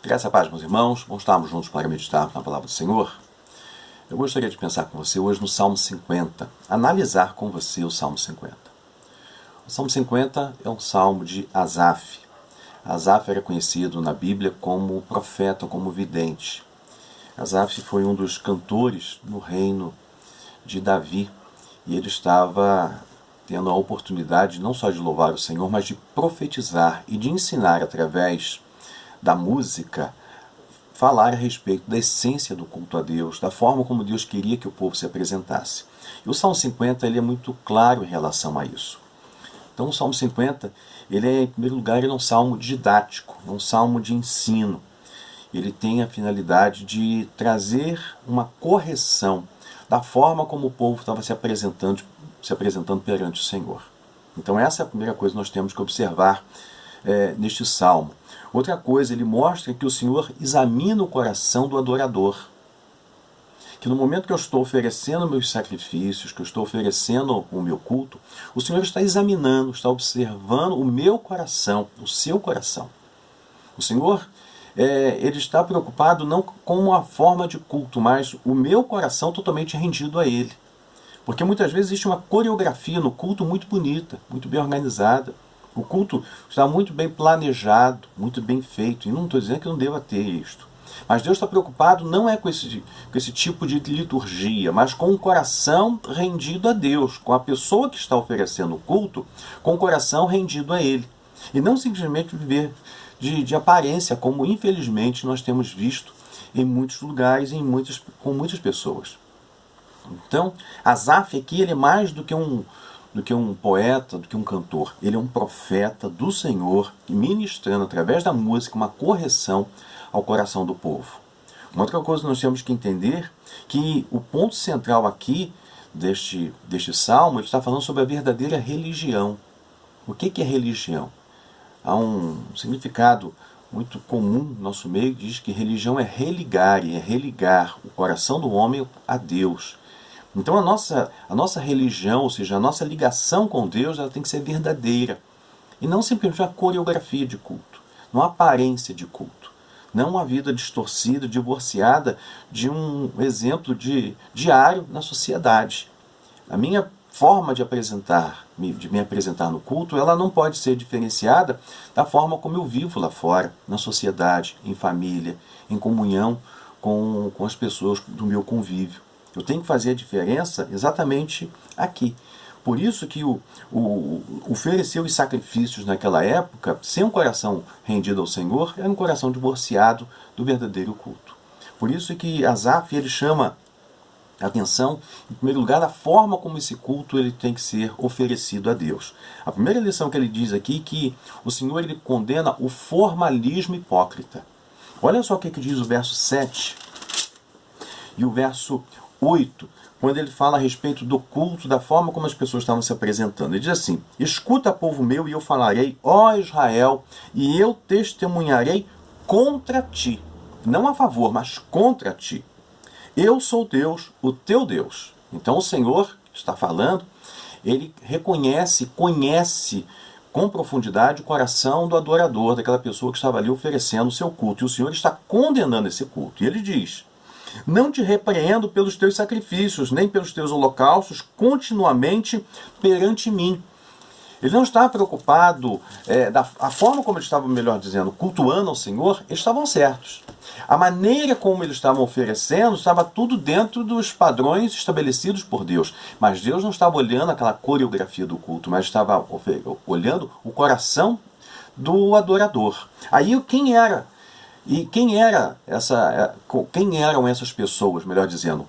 Graças a paz, meus irmãos, vamos estarmos juntos para meditar na palavra do Senhor. Eu gostaria de pensar com você hoje no Salmo 50, analisar com você o Salmo 50. O Salmo 50 é um salmo de Asaf. Asaf era conhecido na Bíblia como profeta, como vidente. Asaf foi um dos cantores no reino de Davi e ele estava tendo a oportunidade não só de louvar o Senhor, mas de profetizar e de ensinar através da música, falar a respeito da essência do culto a Deus, da forma como Deus queria que o povo se apresentasse. E o Salmo 50 ele é muito claro em relação a isso. Então o Salmo 50, em primeiro lugar, ele é um salmo didático, é um salmo de ensino. Ele tem a finalidade de trazer uma correção da forma como o povo estava se apresentando perante o Senhor. Então essa é a primeira coisa que nós temos que observar neste salmo. Outra coisa, ele mostra que o Senhor examina o coração do adorador. Que no momento que eu estou oferecendo meus sacrifícios, que eu estou oferecendo o meu culto, o Senhor está examinando, está observando o meu coração, o seu coração. O Senhor, ele está preocupado não com uma forma de culto, mas o meu coração totalmente rendido a Ele. Porque muitas vezes existe uma coreografia no culto muito bonita, muito bem organizada. O culto está muito bem planejado, muito bem feito. E não estou dizendo que não deva ter isto. Mas Deus está preocupado não é com esse tipo de liturgia, mas com o coração rendido a Deus, com a pessoa que está oferecendo o culto, com o coração rendido a Ele. E não simplesmente viver de aparência, como infelizmente nós temos visto em muitos lugares e com muitas pessoas. Então, Asaf aqui ele é mais do que um poeta, do que um cantor. Ele é um profeta do Senhor, ministrando através da música uma correção ao coração do povo. Uma outra coisa que nós temos que entender que o ponto central aqui deste salmo, ele está falando sobre a verdadeira religião. O que é religião? Há um significado muito comum no nosso meio, que diz que religião é religar o coração do homem a Deus. Então a nossa religião, ou seja, a nossa ligação com Deus, ela tem que ser verdadeira. E não simplesmente uma coreografia de culto, uma aparência de culto. Não uma vida distorcida, divorciada de um exemplo diário na sociedade. A minha forma de me apresentar no culto, ela não pode ser diferenciada da forma como eu vivo lá fora, na sociedade, em família, em comunhão com as pessoas do meu convívio. Eu tenho que fazer a diferença exatamente aqui. Por isso que oferecer os sacrifícios naquela época, sem um coração rendido ao Senhor, era um coração divorciado do verdadeiro culto. Por isso que Asaf ele chama a atenção, em primeiro lugar, da forma como esse culto ele tem que ser oferecido a Deus. A primeira lição que ele diz aqui é que o Senhor ele condena o formalismo hipócrita. Olha só o que diz o verso 7 e o verso 8, quando ele fala a respeito do culto, da forma como as pessoas estavam se apresentando. Ele diz assim: escuta, povo meu, e eu falarei, ó Israel, e eu testemunharei contra ti. Não a favor, mas contra ti. Eu sou Deus, o teu Deus. Então o Senhor está falando, ele reconhece, conhece com profundidade o coração do adorador, daquela pessoa que estava ali oferecendo o seu culto. E o Senhor está condenando esse culto. E ele diz: não te repreendo pelos teus sacrifícios, nem pelos teus holocaustos, continuamente perante mim. Ele não estava preocupado, a forma como eles estavam, melhor dizendo, cultuando ao Senhor, eles estavam certos. A maneira como eles estavam oferecendo estava tudo dentro dos padrões estabelecidos por Deus. Mas Deus não estava olhando aquela coreografia do culto, mas estava olhando o coração do adorador. Aí quem era? E quem eram essas pessoas, melhor dizendo?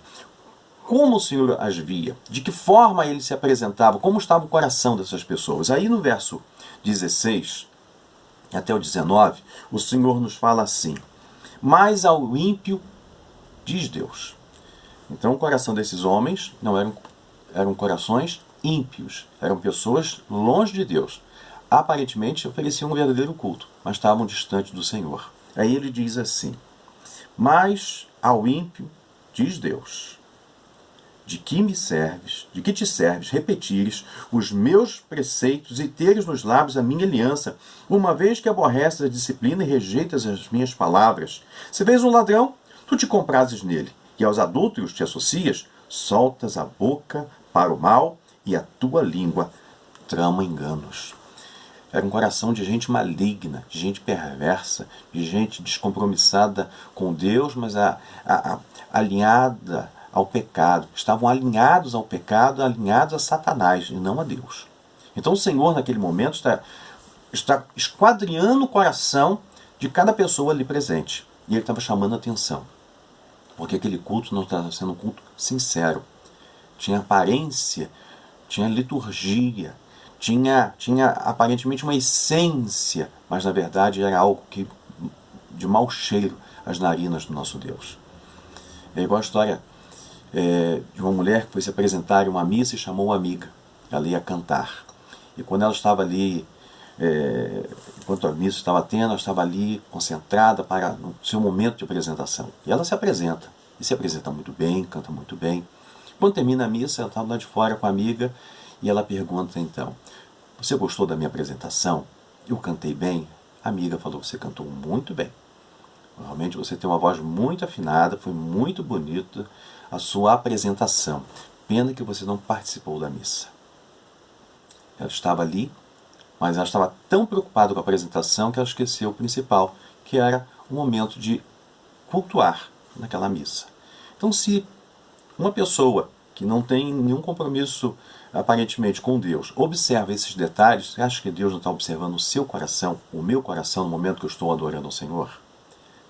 Como o Senhor as via? De que forma ele se apresentava? Como estava o coração dessas pessoas? Aí no verso 16 até o 19, o Senhor nos fala assim: mas ao ímpio, diz Deus. Então o coração desses homens não eram corações ímpios, eram pessoas longe de Deus. Aparentemente ofereciam um verdadeiro culto, mas estavam distantes do Senhor. Aí ele diz assim: mas ao ímpio, diz Deus, de que me serves, de que te serves, repetires os meus preceitos e teres nos lábios a minha aliança, uma vez que aborreces a disciplina e rejeitas as minhas palavras. Se vês um ladrão, tu te comprases nele, e aos adúlteros te associas, soltas a boca para o mal e a tua língua trama enganos. Era um coração de gente maligna, de gente perversa, de gente descompromissada com Deus, mas alinhada ao pecado. Estavam alinhados ao pecado, alinhados a Satanás e não a Deus. Então o Senhor, naquele momento, está esquadrinhando o coração de cada pessoa ali presente. E ele estava chamando a atenção. Porque aquele culto não estava sendo um culto sincero. Tinha aparência, tinha liturgia, tinha aparentemente uma essência, mas na verdade era algo de mau cheiro às narinas do nosso Deus. É igual a história de uma mulher que foi se apresentar em uma missa e chamou uma amiga. Ela ia cantar. E quando ela estava ali, enquanto a missa estava tendo, ela estava ali concentrada para o seu momento de apresentação. E ela se apresenta. E se apresenta muito bem, canta muito bem. Quando termina a missa, ela estava lá de fora com a amiga e ela pergunta então: você gostou da minha apresentação? Eu cantei bem? A amiga falou: você cantou muito bem. Realmente você tem uma voz muito afinada, foi muito bonita a sua apresentação. Pena que você não participou da missa. Ela estava ali, mas ela estava tão preocupada com a apresentação que ela esqueceu o principal, que era o momento de cultuar naquela missa. Então, se uma pessoa que não tem nenhum compromisso aparentemente com Deus observa esses detalhes, você acha que Deus não está observando o seu coração, o meu coração, no momento que eu estou adorando ao Senhor?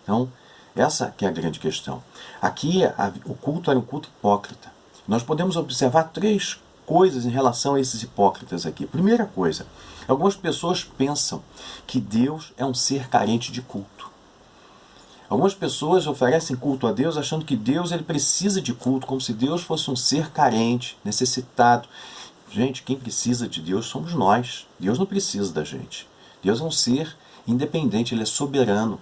Então, essa que é a grande questão. Aqui, o culto era um culto hipócrita. Nós podemos observar três coisas em relação a esses hipócritas aqui. Primeira coisa, algumas pessoas pensam que Deus é um ser carente de culto. Algumas pessoas oferecem culto a Deus achando que Deus ele precisa de culto, como se Deus fosse um ser carente, necessitado. Gente, quem precisa de Deus somos nós. Deus não precisa da gente. Deus é um ser independente, ele é soberano.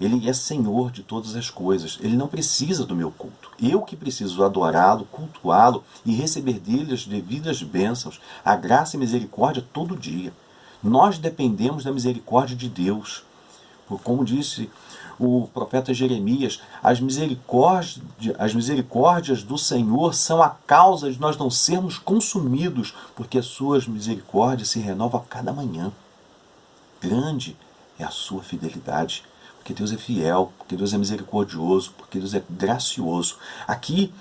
Ele é Senhor de todas as coisas. Ele não precisa do meu culto. Eu que preciso adorá-lo, cultuá-lo e receber dele as devidas bênçãos, a graça e misericórdia todo dia. Nós dependemos da misericórdia de Deus. Como disse o profeta Jeremias, as misericórdias do Senhor são a causa de nós não sermos consumidos, porque as suas misericórdias se renovam a cada manhã. Grande é a sua fidelidade. Porque Deus é fiel, porque Deus é misericordioso, porque Deus é gracioso. Aqui,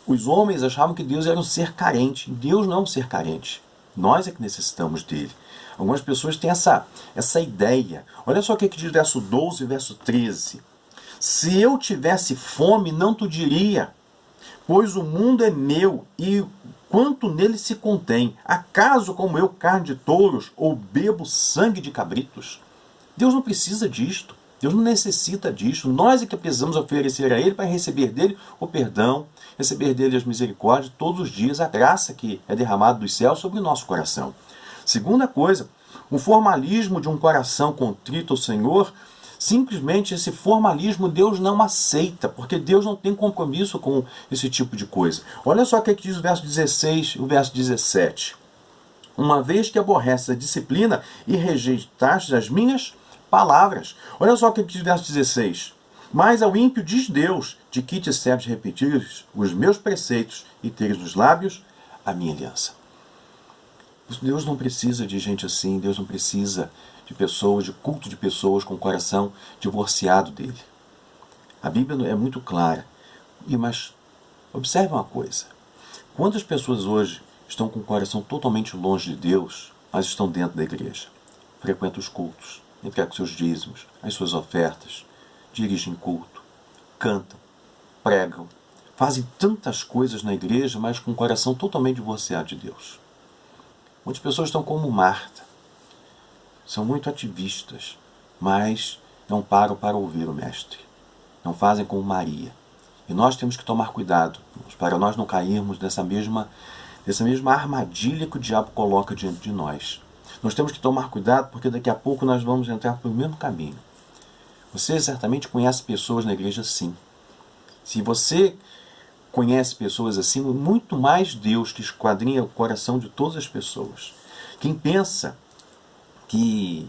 os homens achavam que Deus era um ser carente. Deus não é um ser carente. Nós é que necessitamos dele. Algumas pessoas têm essa ideia. Olha só o que diz o verso 12 e verso 13. Se eu tivesse fome, não te diria, pois o mundo é meu e quanto nele se contém. Acaso como eu carne de touros ou bebo sangue de cabritos? Deus não precisa disto. Deus não necessita disto. Nós é que precisamos oferecer a Ele para receber dele o perdão, receber dele as misericórdias, todos os dias a graça que é derramada dos céus sobre o nosso coração. Segunda coisa, o formalismo de um coração contrito ao Senhor, simplesmente esse formalismo Deus não aceita, porque Deus não tem compromisso com esse tipo de coisa. Olha só o que diz o verso 16 e o verso 17. Uma vez que aborreces a disciplina e rejeitaste as minhas palavras. Olha só o que diz o verso 16. Mas ao ímpio diz Deus, de que te serves repetir os meus preceitos e teres nos lábios a minha aliança. Deus não precisa de gente assim, Deus não precisa de pessoas, de culto de pessoas com o coração divorciado dele. A Bíblia é muito clara. Mas observe uma coisa. Quantas pessoas hoje estão com o coração totalmente longe de Deus, mas estão dentro da igreja? Frequentam os cultos, entregam seus dízimos, as suas ofertas, dirigem culto, cantam, pregam, fazem tantas coisas na igreja, mas com o coração totalmente divorciado de Deus. Muitas pessoas estão como Marta, são muito ativistas, mas não param para ouvir o Mestre, não fazem como Maria. E nós temos que tomar cuidado para nós não cairmos nessa mesma armadilha que o diabo coloca diante de nós. Nós temos que tomar cuidado porque daqui a pouco nós vamos entrar pelo mesmo caminho. Você certamente conhece pessoas na igreja assim. Se você conhece pessoas assim, muito mais Deus que esquadrinha o coração de todas as pessoas. Quem pensa que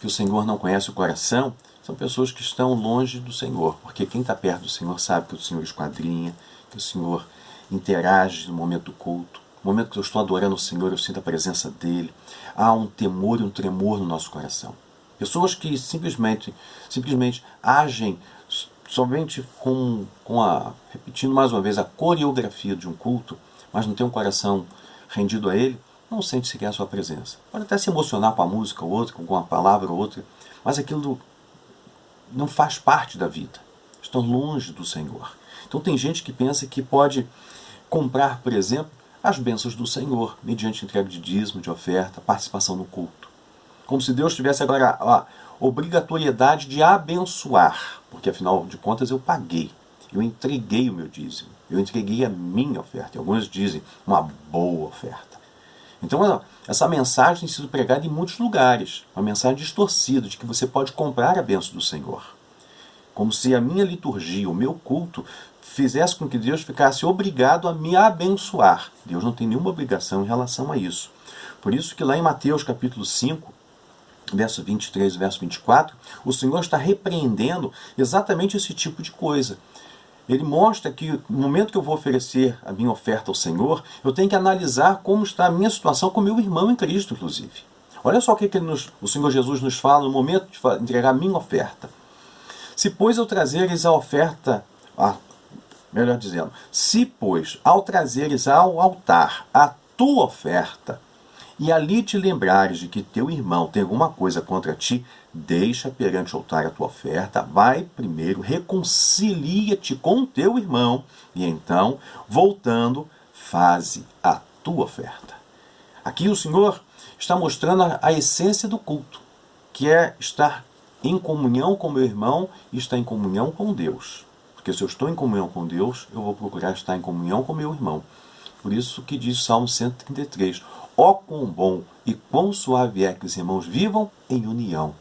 o Senhor não conhece o coração são pessoas que estão longe do Senhor, porque quem está perto do Senhor sabe que o Senhor esquadrinha, que o Senhor interage no momento do culto. No momento que eu estou adorando o Senhor, eu sinto a presença dEle. Há um temor e um tremor no nosso coração. Pessoas que simplesmente agem somente repetindo mais uma vez a coreografia de um culto, mas não tem um coração rendido a Ele, não sente sequer a sua presença. Pode até se emocionar com a música ou outra, com uma palavra ou outra, mas aquilo não faz parte da vida. Estão longe do Senhor. Então tem gente que pensa que pode comprar, por exemplo, as bênçãos do Senhor, mediante entrega de dízimo, de oferta, participação no culto. Como se Deus tivesse agora a obrigatoriedade de abençoar, porque afinal de contas eu paguei, eu entreguei o meu dízimo, eu entreguei a minha oferta. E alguns dizem, uma boa oferta. Então essa mensagem tem sido pregada em muitos lugares, uma mensagem distorcida de que você pode comprar a bênção do Senhor. Como se a minha liturgia, o meu culto, fizesse com que Deus ficasse obrigado a me abençoar. Deus não tem nenhuma obrigação em relação a isso. Por isso que lá em Mateus capítulo 5, verso 23 e verso 24, o Senhor está repreendendo exatamente esse tipo de coisa. Ele mostra que no momento que eu vou oferecer a minha oferta ao Senhor, eu tenho que analisar como está a minha situação com meu irmão em Cristo, inclusive. Olha só o que o Senhor Jesus nos fala no momento de entregar a minha oferta. Se, pois, ao trazeres a oferta, melhor dizendo, se, pois, ao trazeres ao altar a tua oferta, e ali te lembrares de que teu irmão tem alguma coisa contra ti, deixa perante o altar a tua oferta, vai primeiro, reconcilia-te com teu irmão, e então, voltando, faze a tua oferta. Aqui o Senhor está mostrando a essência do culto, que é estar em comunhão com meu irmão e estar em comunhão com Deus. Porque se eu estou em comunhão com Deus, eu vou procurar estar em comunhão com meu irmão. Por isso que diz o Salmo 133, ó quão bom e quão suave é que os irmãos vivam em união.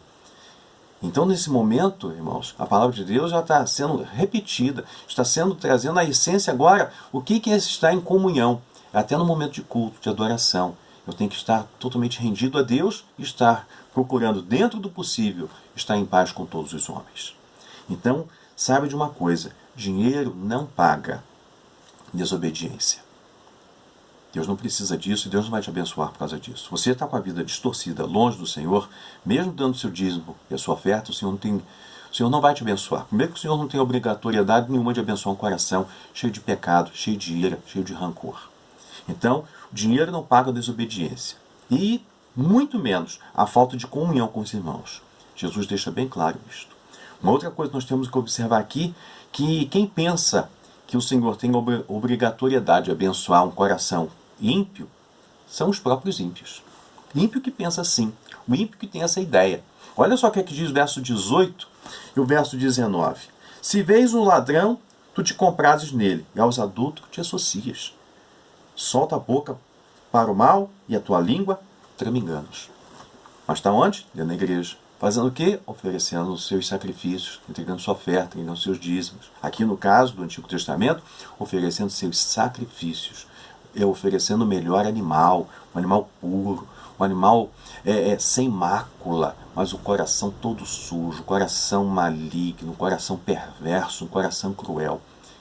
Então, nesse momento, irmãos, a palavra de Deus já está sendo repetida, está sendo trazendo a essência agora, o que é estar em comunhão? Até no momento de culto, de adoração. Eu tenho que estar totalmente rendido a Deus e estar procurando, dentro do possível, estar em paz com todos os homens. Então, saiba de uma coisa, dinheiro não paga desobediência. Deus não precisa disso e Deus não vai te abençoar por causa disso. Você está com a vida distorcida, longe do Senhor, mesmo dando seu dízimo e a sua oferta, o Senhor não vai te abençoar. Primeiro que o Senhor não tem obrigatoriedade nenhuma de abençoar um coração cheio de pecado, cheio de ira, cheio de rancor. Então, o dinheiro não paga a desobediência. E, muito menos, a falta de comunhão com os irmãos. Jesus deixa bem claro isto. Uma outra coisa que nós temos que observar aqui, que quem pensa que o Senhor tem obrigatoriedade de abençoar um coração ímpio, são os próprios ímpios. Ímpio que pensa assim, o ímpio que tem essa ideia. Olha só o que diz o verso 18 e o verso 19. Se vês um ladrão, tu te comprases nele, e aos adultos te associas. Solta a boca para o mal e a tua língua trama enganos. Mas está onde? Dentro da igreja. Fazendo o quê? Oferecendo os seus sacrifícios, entregando sua oferta, entregando seus dízimos. Aqui no caso do Antigo Testamento, oferecendo seus sacrifícios. Oferecendo o melhor animal, um animal puro, um animal sem mácula, mas o coração todo sujo, coração maligno, coração perverso, um coração cruel.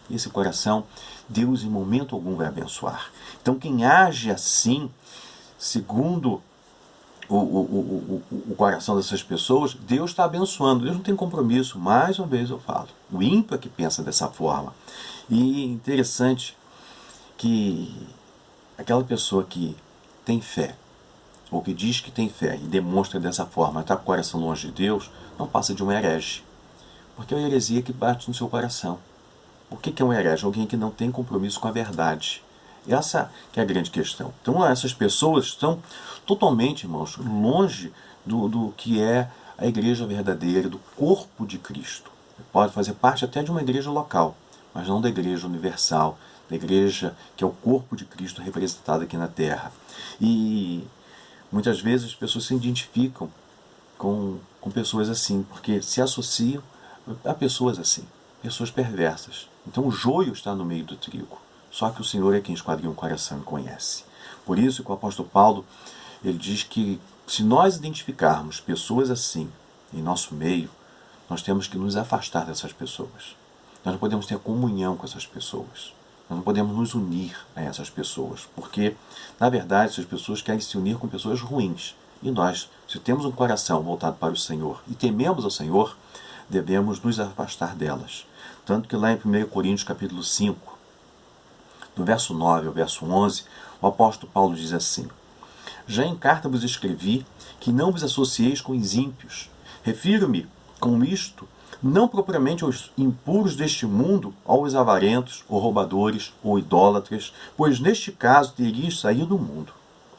E esse coração, Deus em momento algum vai abençoar. Então quem age assim, segundo o coração dessas pessoas, Deus está abençoando. Deus não tem compromisso, mais uma vez eu falo. O ímpio é que pensa dessa forma. E interessante que aquela pessoa que tem fé, ou que diz que tem fé e demonstra dessa forma, está com o coração longe de Deus, não passa de um herege. Porque é uma heresia que bate no seu coração. O que é um herege? Alguém que não tem compromisso com a verdade. Essa que é a grande questão. Então essas pessoas estão totalmente, irmãos, longe do que é a igreja verdadeira, do corpo de Cristo. Pode fazer parte até de uma igreja local, mas não da igreja universal, da igreja que é o corpo de Cristo representado aqui na terra. E muitas vezes as pessoas se identificam com pessoas assim, porque se associam a pessoas assim, pessoas perversas. Então o joio está no meio do trigo. Só que o Senhor é quem esquadrinha o coração e conhece. Por isso que o apóstolo Paulo, ele diz que se nós identificarmos pessoas assim em nosso meio, nós temos que nos afastar dessas pessoas. Nós não podemos ter comunhão com essas pessoas. Nós não podemos nos unir a essas pessoas. Porque, na verdade, essas pessoas querem se unir com pessoas ruins. E nós, se temos um coração voltado para o Senhor e tememos ao Senhor, devemos nos afastar delas. Tanto que lá em 1 Coríntios capítulo 5, do verso 9 ao verso 11, o apóstolo Paulo diz assim: já em carta vos escrevi que não vos associeis com os ímpios. Refiro-me com isto não propriamente aos impuros deste mundo, aos avarentos, ou roubadores, ou idólatras, pois neste caso terias saído do mundo.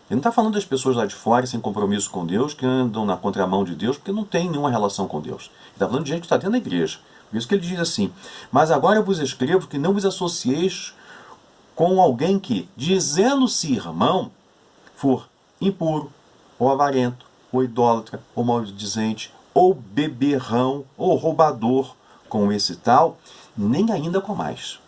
Ele não está falando das pessoas lá de fora, sem compromisso com Deus, que andam na contramão de Deus, porque não tem nenhuma relação com Deus. Ele está falando de gente que está dentro da igreja. Por isso que ele diz assim: mas agora eu vos escrevo que não vos associeis com alguém que, dizendo-se irmão, for impuro, ou avarento, ou idólatra, ou maldizente, ou beberrão, ou roubador, com esse tal, nem ainda comais.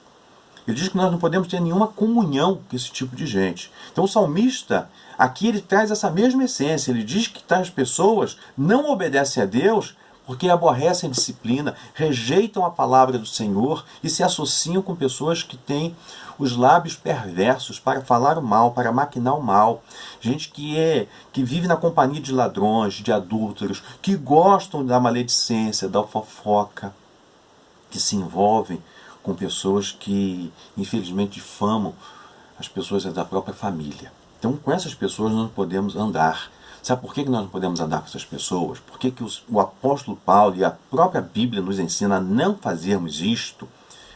Ele diz que nós não podemos ter nenhuma comunhão com esse tipo de gente. Então o salmista, aqui ele traz essa mesma essência. Ele diz que tais pessoas não obedecem a Deus porque aborrecem a disciplina, rejeitam a palavra do Senhor e se associam com pessoas que têm os lábios perversos para falar o mal, para maquinar o mal. Gente que vive na companhia de ladrões, de adúlteros, que gostam da maledicência, da fofoca, que se envolvem com pessoas que, infelizmente, difamam as pessoas da própria família. Então, com essas pessoas nós não podemos andar. Sabe por que nós não podemos andar com essas pessoas? Por que o apóstolo Paulo e a própria Bíblia nos ensina a não fazermos isto?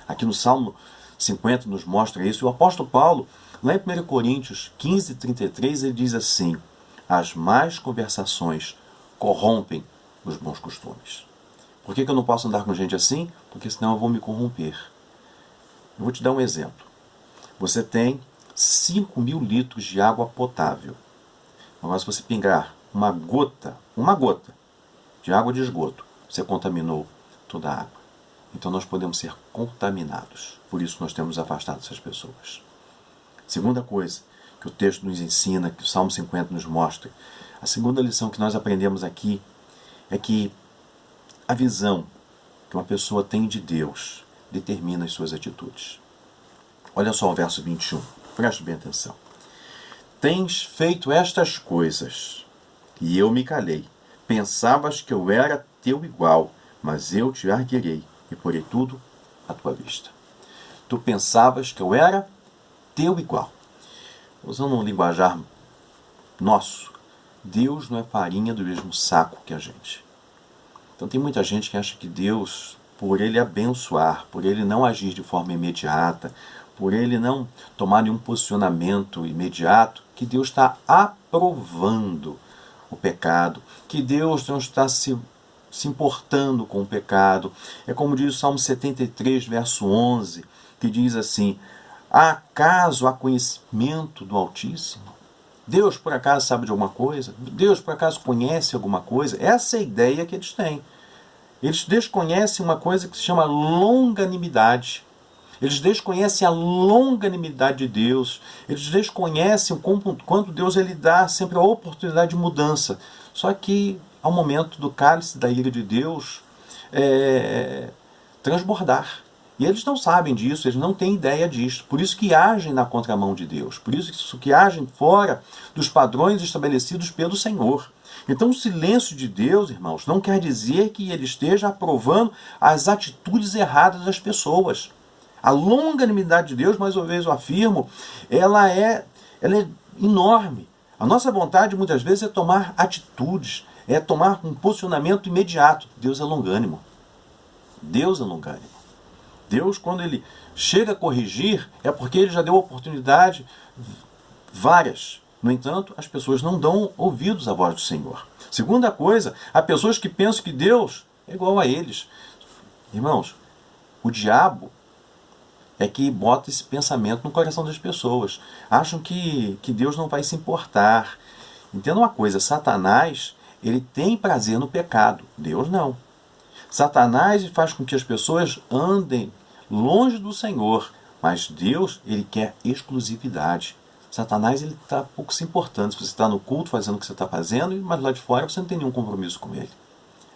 Aqui no Salmo 50 nos mostra isso. E o apóstolo Paulo, lá em 1 Coríntios 15, 33, ele diz assim: as más conversações corrompem os bons costumes. Por que eu não posso andar com gente assim? Porque senão eu vou me corromper. Eu vou te dar um exemplo. Você tem 5.000 litros de água potável. Agora, se você pingar uma gota de água de esgoto, você contaminou toda a água. Então nós podemos ser contaminados. Por isso nós temos afastado essas pessoas. Segunda coisa que o texto nos ensina, que o Salmo 50 nos mostra, a segunda lição que nós aprendemos aqui é que a visão que uma pessoa tem de Deus determina as suas atitudes. Olha só o verso 21. Preste bem atenção. Tens feito estas coisas, e eu me calei. Pensavas que eu era teu igual, mas eu te arguirei e porei tudo à tua vista. Tu pensavas que eu era teu igual. Usando um linguajar nosso, Deus não é farinha do mesmo saco que a gente. Então tem muita gente que acha que Deus, por ele abençoar, por ele não agir de forma imediata, por ele não tomar nenhum posicionamento imediato, que Deus está aprovando o pecado, que Deus não está se importando com o pecado. É como diz o Salmo 73, verso 11, que diz assim: acaso há conhecimento do Altíssimo? Deus por acaso sabe de alguma coisa? Deus por acaso conhece alguma coisa? Essa é a ideia que eles têm. Eles desconhecem uma coisa que se chama longanimidade. Eles desconhecem a longanimidade de Deus. Eles desconhecem o quanto Deus ele dá sempre a oportunidade de mudança. Só que ao momento do cálice da ira de Deus transbordar. E eles não sabem disso, eles não têm ideia disso. Por isso que agem na contramão de Deus. Por isso que agem fora dos padrões estabelecidos pelo Senhor. Então o silêncio de Deus, irmãos, não quer dizer que ele esteja aprovando as atitudes erradas das pessoas. A longanimidade de Deus, mais uma vez eu afirmo, ela é enorme. A nossa vontade muitas vezes é tomar atitudes, é tomar um posicionamento imediato. Deus é longânimo. Deus é longânimo. Deus, quando ele chega a corrigir, é porque ele já deu oportunidade várias. No entanto, as pessoas não dão ouvidos à voz do Senhor. Segunda coisa, há pessoas que pensam que Deus é igual a eles. Irmãos, o diabo é que bota esse pensamento no coração das pessoas. Acham que Deus não vai se importar. Entenda uma coisa, Satanás, ele tem prazer no pecado. Deus não. Satanás faz com que as pessoas andem longe do Senhor. Mas Deus, ele quer exclusividade. Satanás, ele está pouco se importando se você está no culto fazendo o que você está fazendo, mas lá de fora você não tem nenhum compromisso com ele.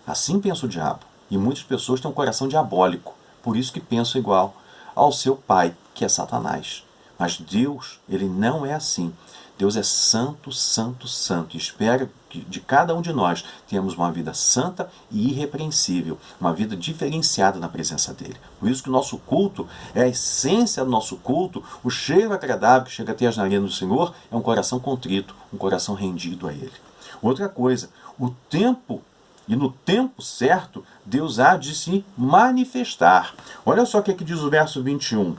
Assim pensa o diabo. E muitas pessoas têm um coração diabólico. Por isso que pensam igual ao seu pai, que é Satanás. Mas Deus, ele não é assim. Deus é santo, santo, santo. E espera que de cada um de nós tenhamos uma vida santa e irrepreensível. Uma vida diferenciada na presença dele. Por isso que o nosso culto, é a essência do nosso culto, o cheiro agradável que chega até as narinas do Senhor, é um coração contrito, um coração rendido a ele. Outra coisa, o tempo e no tempo certo, Deus há de se manifestar. Olha só o que diz o verso 21.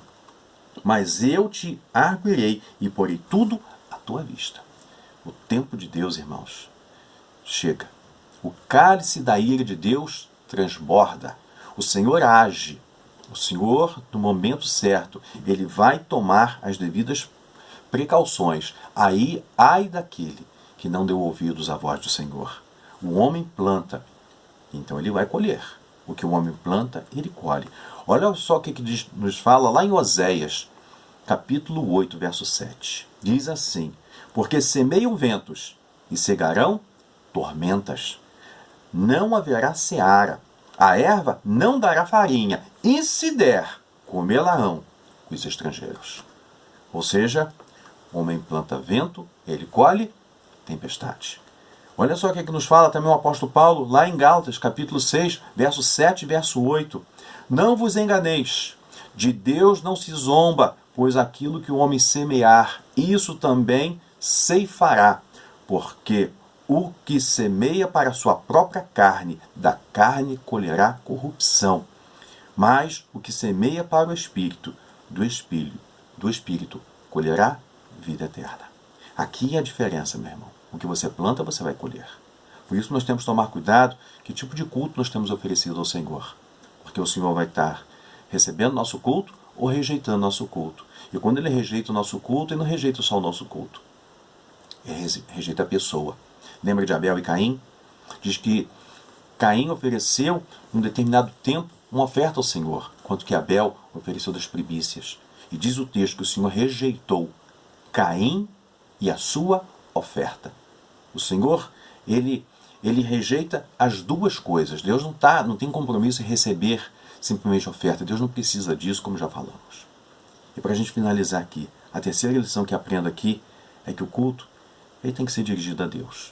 Mas eu te arguirei e porei tudo à tua vista. O tempo de Deus, irmãos, chega. O cálice da ira de Deus transborda. O Senhor age. O Senhor, no momento certo, ele vai tomar as devidas precauções. Aí, ai daquele que não deu ouvidos à voz do Senhor. O homem planta, então ele vai colher. O que o homem planta, ele colhe. Olha só o que nos fala lá em Oséias, capítulo 8, verso 7. Diz assim: porque semeiam ventos e cegarão tormentas. Não haverá seara. A erva não dará farinha. E se der, comê-la-ão os estrangeiros. Ou seja, o homem planta vento, ele colhe tempestade. Olha só o que nos fala também o apóstolo Paulo, lá em Gálatas, capítulo 6, verso 7 e verso 8. Não vos enganeis, de Deus não se zomba, pois aquilo que o homem semear, isso também ceifará. Porque o que semeia para a sua própria carne, da carne colherá corrupção. Mas o que semeia para o Espírito, do Espírito colherá vida eterna. Aqui é a diferença, meu irmão. O que você planta, você vai colher. Por isso nós temos que tomar cuidado que tipo de culto nós temos oferecido ao Senhor. Porque o Senhor vai estar recebendo nosso culto ou rejeitando nosso culto. E quando ele rejeita o nosso culto, ele não rejeita só o nosso culto. Ele rejeita a pessoa. Lembra de Abel e Caim? Diz que Caim ofereceu, num determinado tempo, uma oferta ao Senhor, enquanto que Abel ofereceu das primícias. E diz o texto que o Senhor rejeitou Caim e a sua oferta. O Senhor, ele rejeita as duas coisas. Deus não tem compromisso em receber simplesmente oferta. Deus não precisa disso, como já falamos. E para a gente finalizar aqui, a terceira lição que aprendo aqui é que o culto ele tem que ser dirigido a Deus.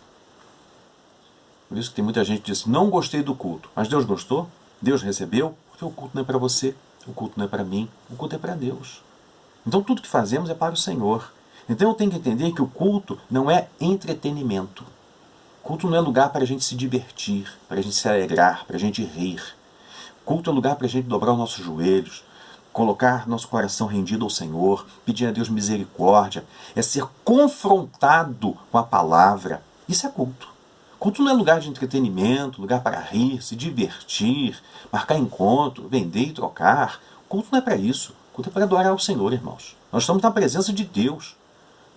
Por isso que tem muita gente que diz, não gostei do culto. Mas Deus gostou? Deus recebeu? Porque o culto não é para você, o culto não é para mim, o culto é para Deus. Então tudo que fazemos é para o Senhor. Então eu tenho que entender que o culto não é entretenimento. O culto não é lugar para a gente se divertir, para a gente se alegrar, para a gente rir. O culto é lugar para a gente dobrar os nossos joelhos, colocar nosso coração rendido ao Senhor, pedir a Deus misericórdia, é ser confrontado com a palavra. Isso é culto. Culto não é lugar de entretenimento, lugar para rir, se divertir, marcar encontro, vender e trocar. Culto não é para isso. Culto é para adorar ao Senhor, irmãos. Nós estamos na presença de Deus.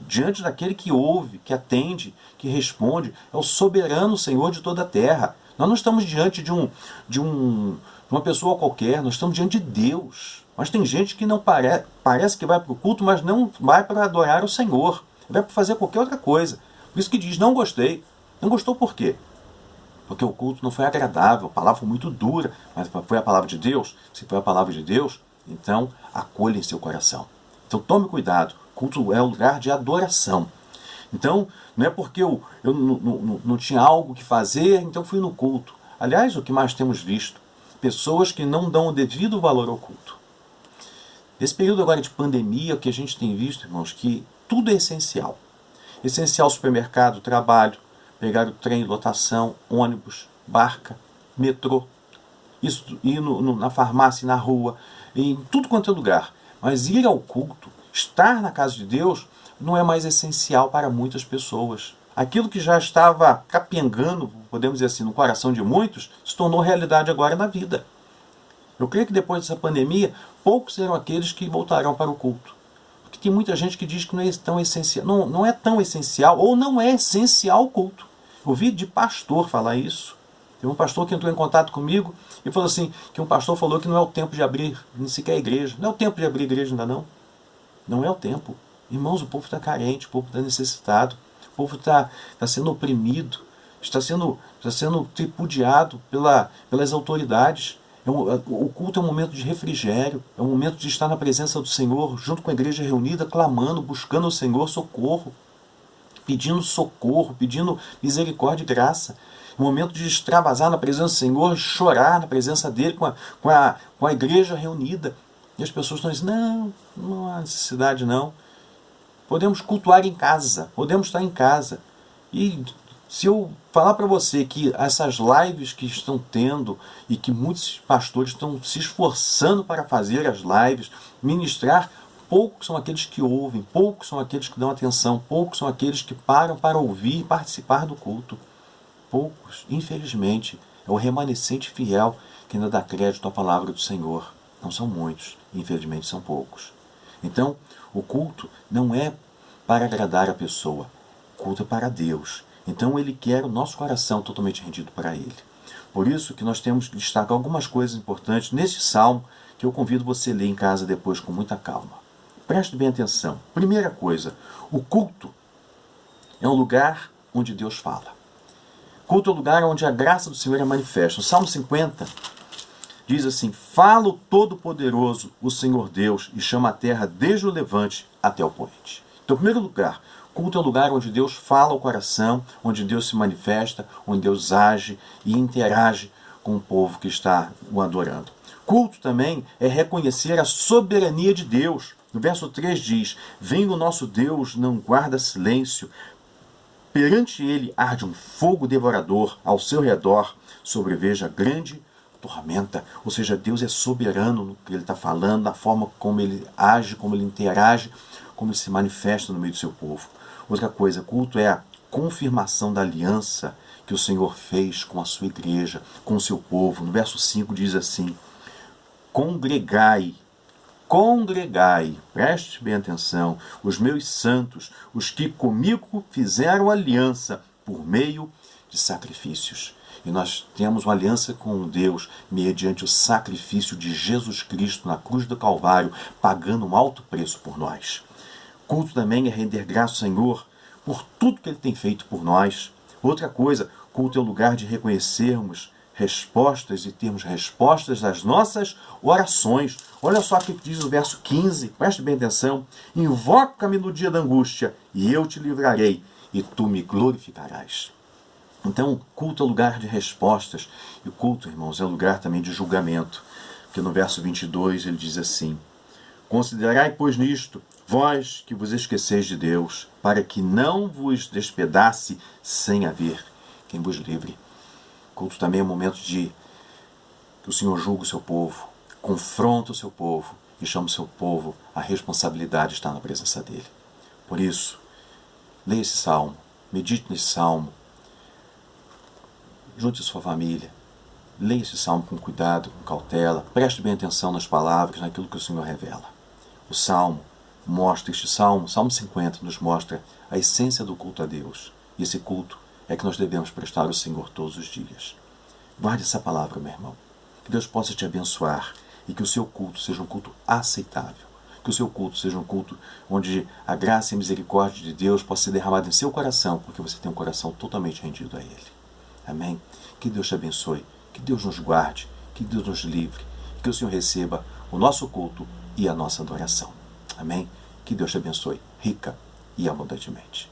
Diante daquele que ouve, que atende, que responde, é o soberano Senhor de toda a terra. Nós não estamos diante de uma pessoa qualquer, nós estamos diante de Deus. Mas tem gente que não parece que vai para o culto, mas não vai para adorar o Senhor. Vai para fazer qualquer outra coisa. Por isso que diz, não gostei. Não gostou por quê? Porque o culto não foi agradável, a palavra foi muito dura, mas foi a palavra de Deus. Se foi a palavra de Deus, então acolha em seu coração. Então tome cuidado. Culto é um lugar de adoração. Então, não é porque eu não tinha algo que fazer, então fui no culto. Aliás, o que mais temos visto? Pessoas que não dão o devido valor ao culto. Nesse período agora de pandemia, o que a gente tem visto, irmãos, que tudo é essencial. Essencial supermercado, trabalho, pegar o trem, lotação, ônibus, barca, metrô, isso, ir na farmácia, na rua, em tudo quanto é lugar. Mas ir ao culto, estar na casa de Deus, não é mais essencial para muitas pessoas. Aquilo que já estava capengando, podemos dizer assim, no coração de muitos, se tornou realidade agora na vida. Eu creio que depois dessa pandemia, poucos serão aqueles que voltarão para o culto. Porque tem muita gente que diz que não é tão essencial, não é tão essencial, ou não é essencial o culto. Eu ouvi de pastor falar isso. Teve um pastor que entrou em contato comigo e falou assim, que um pastor falou que não é o tempo de abrir nem sequer a igreja. Não é o tempo de abrir a igreja ainda não. Não é o tempo. Irmãos, o povo está carente, o povo está necessitado, o povo está sendo oprimido, está sendo tripudiado pelas autoridades. O culto é um momento de refrigério, é um momento de estar na presença do Senhor, junto com a igreja reunida, clamando, buscando ao Senhor socorro, pedindo misericórdia e graça. É um momento de extravasar na presença do Senhor, chorar na presença dele, com a igreja reunida. E as pessoas estão dizendo, não há necessidade não. Podemos cultuar em casa, podemos estar em casa. E se eu falar para você que essas lives que estão tendo e que muitos pastores estão se esforçando para fazer as lives, ministrar, poucos são aqueles que ouvem, poucos são aqueles que dão atenção, poucos são aqueles que param para ouvir e participar do culto. Poucos, infelizmente, é o remanescente fiel que ainda dá crédito à palavra do Senhor. Não são muitos, infelizmente são poucos. Então, o culto não é para agradar a pessoa, o culto é para Deus. Então ele quer o nosso coração totalmente rendido para Ele. Por isso que nós temos que destacar algumas coisas importantes nesse salmo que eu convido você a ler em casa depois com muita calma. Preste bem atenção. Primeira coisa, o culto é um lugar onde Deus fala. Culto é um lugar onde a graça do Senhor é manifesta. O Salmo 50 diz assim, fala o Todo-Poderoso, o Senhor Deus, e chama a terra desde o levante até o poente. Então, em primeiro lugar, culto é um lugar onde Deus fala ao coração, onde Deus se manifesta, onde Deus age e interage com o povo que está o adorando. Culto também é reconhecer a soberania de Deus. No verso 3 diz, vem o nosso Deus, não guarda silêncio, perante ele arde um fogo devorador, ao seu redor sobreveja grande tormenta. Ou seja, Deus é soberano no que Ele está falando, na forma como Ele age, como Ele interage, como Ele se manifesta no meio do seu povo. Outra coisa, culto é a confirmação da aliança que o Senhor fez com a sua igreja, com o seu povo. No verso 5 diz assim, congregai, preste bem atenção, os meus santos, os que comigo fizeram aliança por meio de sacrifícios. E nós temos uma aliança com Deus mediante o sacrifício de Jesus Cristo na cruz do Calvário, pagando um alto preço por nós. Culto também é render graça ao Senhor por tudo que Ele tem feito por nós. Outra coisa, culto é o lugar de reconhecermos respostas e termos respostas às nossas orações. Olha só o que diz o verso 15, preste bem atenção. Invoca-me no dia da angústia, e eu te livrarei, e tu me glorificarás. Então, culto é lugar de respostas. E o culto, irmãos, é lugar também de julgamento. Porque no verso 22 ele diz assim, considerai, pois, nisto, vós que vos esqueceis de Deus, para que não vos despedace sem haver quem vos livre. Culto também é um momento de que o Senhor julga o seu povo, confronta o seu povo e chama o seu povo à responsabilidade de estar na presença dele. Por isso, leia esse salmo, medite nesse salmo, junte a sua família, leia esse salmo com cuidado, com cautela, preste bem atenção nas palavras, naquilo que o Senhor revela. O salmo mostra, este salmo, Salmo 50, nos mostra a essência do culto a Deus. E esse culto é que nós devemos prestar ao Senhor todos os dias. Guarde essa palavra, meu irmão. Que Deus possa te abençoar e que o seu culto seja um culto aceitável. Que o seu culto seja um culto onde a graça e a misericórdia de Deus possa ser derramada em seu coração, porque você tem um coração totalmente rendido a Ele. Amém? Que Deus te abençoe, que Deus nos guarde, que Deus nos livre, que o Senhor receba o nosso culto e a nossa adoração. Amém? Que Deus te abençoe rica e abundantemente.